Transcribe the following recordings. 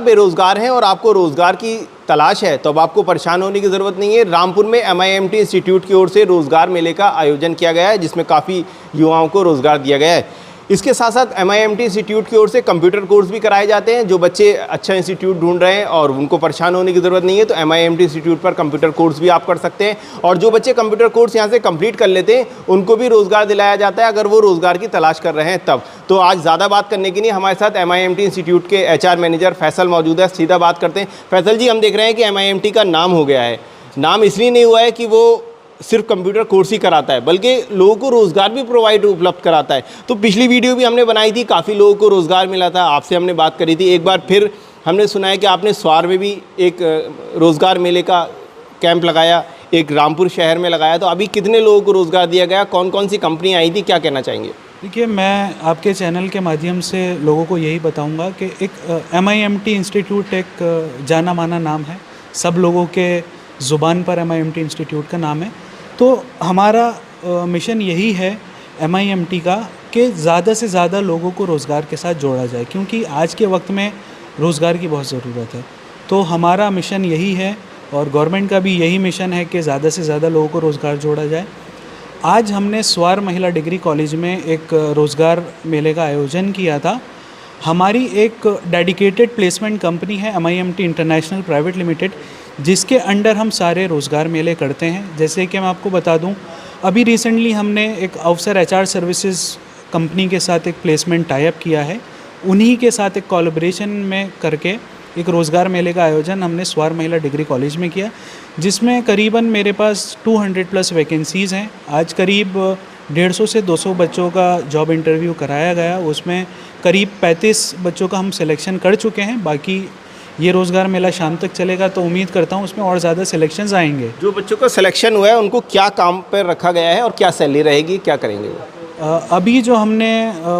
बेरोजगार हैं और आपको रोजगार की तलाश है तो अब आपको परेशान होने की ज़रूरत नहीं है। रामपुर में MIMT इंस्टीट्यूट की ओर से रोजगार मेले का आयोजन किया गया है जिसमें काफ़ी युवाओं को रोजगार दिया गया है। इसके साथ साथ MIMT इंस्टीट्यूट की ओर से कंप्यूटर कोर्स भी कराए जाते हैं। जो बच्चे अच्छा इंस्टीट्यूट ढूंढ रहे हैं और उनको परेशान होने की ज़रूरत नहीं है तो MIMT इंस्टीट्यूट पर कंप्यूटर कोर्स भी आप कर सकते हैं। और जो बच्चे कंप्यूटर कोर्स यहाँ से कंप्लीट कर लेते हैं उनको भी रोज़गार दिलाया जाता है अगर वो रोज़गार की तलाश कर रहे हैं तब। तो आज ज़्यादा बात करने के लिए हमारे साथ MIMT इंस्टीट्यूट के HR मैनेजर फैसल मौजूद है। सीधा बात करते हैं। फैसल जी, हम देख रहे हैं कि MIMT का नाम हो गया है। नाम इसलिए नहीं हुआ है कि वो सिर्फ कंप्यूटर कोर्स ही कराता है बल्कि लोगों को रोज़गार भी उपलब्ध कराता है। तो पिछली वीडियो भी हमने बनाई थी, काफ़ी लोगों को रोज़गार मिला था, आपसे हमने बात करी थी। एक बार फिर हमने सुना है कि आपने स्वार में भी एक रोज़गार मेले का कैंप लगाया, एक रामपुर शहर में लगाया। तो अभी कितने लोगों को रोज़गार दिया गया, कौन कौन सी कंपनी आई थी, क्या कहना चाहेंगे? देखिए, मैं आपके चैनल के माध्यम से लोगों को यही बताऊंगा कि एक MIMT इंस्टीट्यूट एक जाना माना नाम है, सब लोगों के ज़ुबान पर MIMT इंस्टीट्यूट का नाम है। तो हमारा मिशन यही है MIMT का कि ज़्यादा से ज़्यादा लोगों को रोज़गार के साथ जोड़ा जाए, क्योंकि आज के वक्त में रोज़गार की बहुत ज़रूरत है। तो हमारा मिशन यही है और गवर्नमेंट का भी यही मिशन है कि ज़्यादा से ज़्यादा लोगों को रोज़गार जोड़ा जाए। आज हमने स्वार महिला डिग्री कॉलेज में एक रोज़गार मेले का आयोजन किया था। हमारी एक डेडिकेटेड प्लेसमेंट कंपनी है MIMT इंटरनेशनल प्राइवेट लिमिटेड, जिसके अंडर हम सारे रोज़गार मेले करते हैं। जैसे कि मैं आपको बता दूं, अभी रिसेंटली हमने एक अवसर HR सर्विसेज कंपनी के साथ एक प्लेसमेंट टाई अप किया है। उन्हीं के साथ एक कोलैबोरेशन में करके एक रोज़गार मेले का आयोजन हमने स्वार महिला डिग्री कॉलेज में किया, जिसमें करीबन मेरे पास 200+ वैकेंसीज़ हैं। आज करीब 150 से 200 बच्चों का जॉब इंटरव्यू कराया गया, उसमें करीब 35 बच्चों का हम सिलेक्शन कर चुके हैं। बाकी ये रोज़गार मेला शाम तक चलेगा तो उम्मीद करता हूँ उसमें और ज़्यादा सिलेक्शंस आएंगे। जो बच्चों का सिलेक्शन हुआ है उनको क्या काम पर रखा गया है और क्या सैलरी रहेगी, क्या करेंगे वो? अभी जो हमने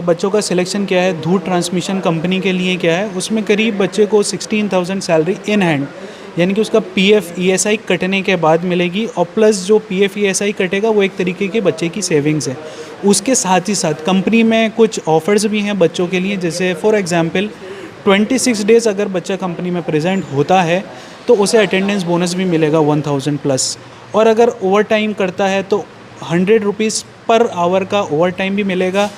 बच्चों का सिलेक्शन किया है धूट ट्रांसमिशन कंपनी के लिए किया है, उसमें करीब बच्चे को 16,000 सैलरी इन हैंड, यानी कि उसका PF ESI कटने के बाद मिलेगी, और प्लस जो PF ESI कटेगा वो एक तरीके के बच्चे की सेविंग्स है। उसके साथ ही साथ कंपनी में कुछ ऑफ़र्स भी हैं बच्चों के लिए, जैसे फॉर एग्ज़ाम्पल 26 डेज़ अगर बच्चा कंपनी में प्रेजेंट होता है तो उसे अटेंडेंस बोनस भी मिलेगा 1000+, और अगर ओवर टाइम करता है तो 100 रुपीज़ पर आवर का ओवर टाइम भी मिलेगा।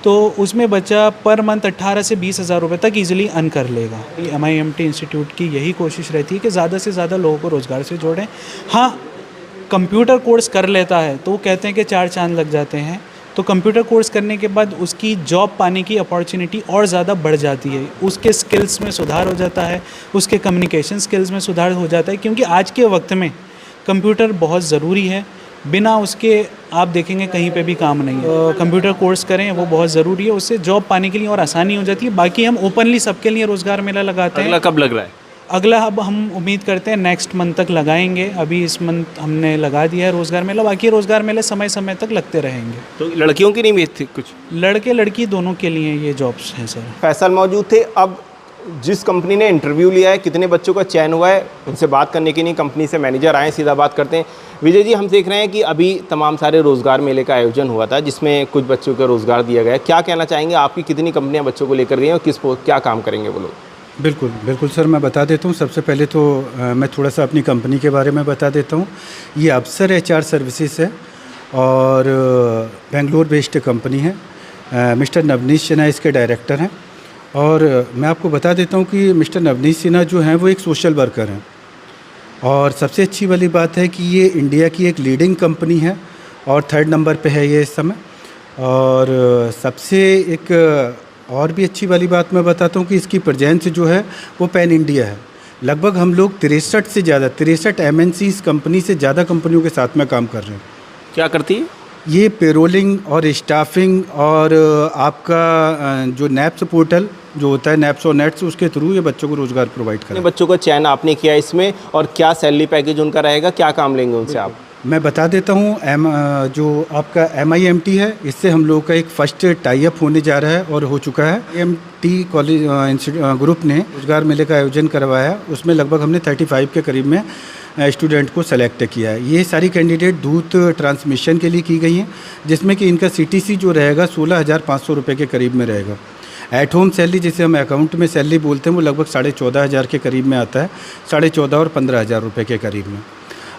तो उसमें बच्चा पर मंथ 18 से 20,000 रुपये तक ईजिली अर्न कर लेगा। MIMT इंस्टीट्यूट की यही कोशिश रहती है कि ज़्यादा से ज़्यादा लोगों को रोज़गार से जोड़ें। हाँ, कंप्यूटर कोर्स कर लेता है तो वो कहते हैं कि 4 चांद लग जाते हैं। तो कंप्यूटर कोर्स करने के बाद उसकी जॉब पाने की अपॉर्चुनिटी और ज़्यादा बढ़ जाती है, उसके स्किल्स में सुधार हो जाता है, उसके कम्युनिकेशन स्किल्स में सुधार हो जाता है, क्योंकि आज के वक्त में कंप्यूटर बहुत ज़रूरी है। बिना उसके आप देखेंगे कहीं पे भी काम नहीं है। कंप्यूटर कोर्स करें, वो बहुत ज़रूरी है, उससे जॉब पाने के लिए और आसानी हो जाती है। बाकी हम ओपनली सबके लिए रोज़गार मेला लगाते हैं। अगला कब लग रहा है? अगला अब हम उम्मीद करते हैं नेक्स्ट मंथ तक लगाएंगे। अभी इस मंथ हमने लगा दिया है रोज़गार मेला, बाकी रोज़गार मेले समय समय तक लगते रहेंगे। तो लड़कियों की नहीं भेज थी कुछ? लड़के लड़की दोनों के लिए ये जॉब्स हैं सर। फैसल मौजूद थे। अब जिस कंपनी ने इंटरव्यू लिया है, कितने बच्चों का चयन हुआ है, उनसे बात करने के लिए कंपनी से मैनेजर आए, सीधा बात करते हैं। विजय जी, हम देख रहे हैं कि अभी तमाम सारे रोज़गार मेले का आयोजन हुआ था जिसमें कुछ बच्चों को रोज़गार दिया गया है। क्या कहना चाहेंगे, आपकी कितनी कंपनियाँ बच्चों को लेकर गई हैं और क्या काम करेंगे वो लोग? बिल्कुल सर, मैं बता देता हूँ। सबसे पहले तो मैं थोड़ा सा अपनी कंपनी के बारे में बता देता हूँ। ये अवसर HR सर्विसेज है और बेंगलोर बेस्ड कंपनी है। मिस्टर नवनीत सिन्हा इसके डायरेक्टर हैं। और मैं आपको बता देता हूँ कि मिस्टर नवनीत सिन्हा जो हैं वो एक सोशल वर्कर हैं, और सबसे अच्छी वाली बात है कि ये इंडिया की एक लीडिंग कंपनी है और 3rd नंबर पे है ये इस समय। और सबसे एक और भी अच्छी वाली बात मैं बताता हूँ कि इसकी प्रेजेंस जो है वो पैन इंडिया है। लगभग हम लोग 63 MNC इस कंपनी से ज़्यादा कंपनियों के साथ में काम कर रहे हैं। क्या करती है ये? पेरोलिंग और स्टाफिंग और आपका जो NAPS पोर्टल जो होता है, NAPS और नेट्स, उसके थ्रू ये बच्चों को रोज़गार प्रोवाइड करें। बच्चों का चयन आपने किया इसमें, और क्या सैलरी पैकेज उनका रहेगा, क्या काम लेंगे उनसे आप? मैं बता देता हूँ। जो आपका MIMT है, इससे हम लोगों का एक फ़र्स्ट टाई अप होने जा रहा है और हो चुका है। MIMT कॉलेज ग्रुप ने रोज़गार मेले का आयोजन करवाया, उसमें लगभग हमने 35 के करीब में स्टूडेंट को सेलेक्ट किया है। ये सारी कैंडिडेट दूत ट्रांसमिशन के लिए की गई हैं, जिसमें कि इनका CTC जो रहेगा 16,500 रुपये के करीब में रहेगा। एट होम सैलरी जिसे हम अकाउंट में सैलरी बोलते हैं वो लगभग 14,500 के करीब में आता है, 14,500 और 15,000 रुपये के करीब में।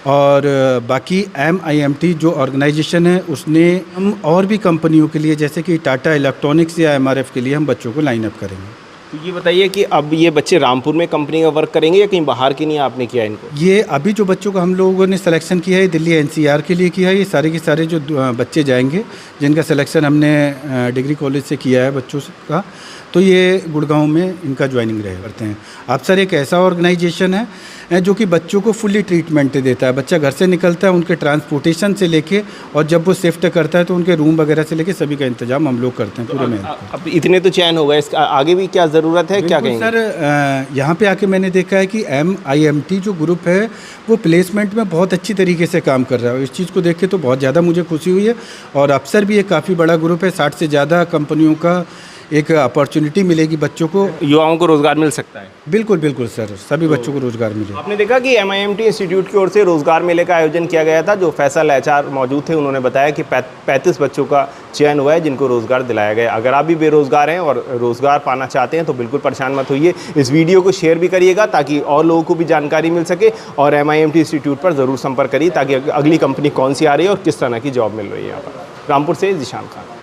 और बाकी MIMT जो ऑर्गेनाइजेशन है उसने हम और भी कंपनियों के लिए जैसे कि टाटा इलेक्ट्रॉनिक्स या MRF के लिए हम बच्चों को लाइन अप करेंगे। तो ये बताइए कि अब ये बच्चे रामपुर में कंपनी का वर्क करेंगे या कहीं बाहर के लिए आपने किया इनको? ये अभी जो बच्चों का हम लोगों ने सिलेक्शन किया है दिल्ली NCR के लिए किया है। ये सारे के सारे जो बच्चे जाएंगे जिनका सिलेक्शन हमने डिग्री कॉलेज से किया है बच्चों का, तो ये गुड़गांव में इनका ज्वाइनिंग रहे करते हैं। अफसर एक ऐसा ऑर्गेनाइजेशन है जो कि बच्चों को फुल्ली ट्रीटमेंट देता है। बच्चा घर से निकलता है, उनके ट्रांसपोर्टेशन से लेके और जब वो शिफ्ट करता है तो उनके रूम वगैरह से लेके सभी का इंतजाम हम लोग करते हैं पूरे में। अब इतने तो चयन हो गए, इसका आगे भी क्या ज़रूरत है, क्या कहेंगे? सर यहाँ पे आके मैंने देखा है कि MIMT जो ग्रुप है वो प्लेसमेंट में बहुत अच्छी तरीके से काम कर रहा है। इस चीज़ को देख के तो बहुत ज़्यादा मुझे खुशी हुई है। और अफसर भी एक काफ़ी बड़ा ग्रुप है, 60 से ज़्यादा कंपनियों का एक अपॉर्चुनिटी मिलेगी बच्चों को, युवाओं को रोज़गार मिल सकता है। बिल्कुल बिल्कुल सर, सभी बच्चों को रोज़गार मिले। आपने देखा कि MIMT इंस्टीट्यूट की ओर से रोज़गार मेले का आयोजन किया गया था। जो फैसल HR मौजूद थे उन्होंने बताया कि 35 बच्चों का चयन हुआ है जिनको रोज़गार दिलाया गया। अगर आप भी बेरोज़गार हैं और रोज़गार पाना चाहते हैं तो बिल्कुल परेशान मत होइए, इस वीडियो को शेयर भी करिएगा ताकि और लोगों को भी जानकारी मिल सके। और MIMT इंस्टीट्यूट पर ज़रूर संपर्क करिए ताकि अगली कंपनी कौन सी आ रही है और किस तरह की जॉब मिल रही है यहाँ पर। रामपुर से जिशान खान।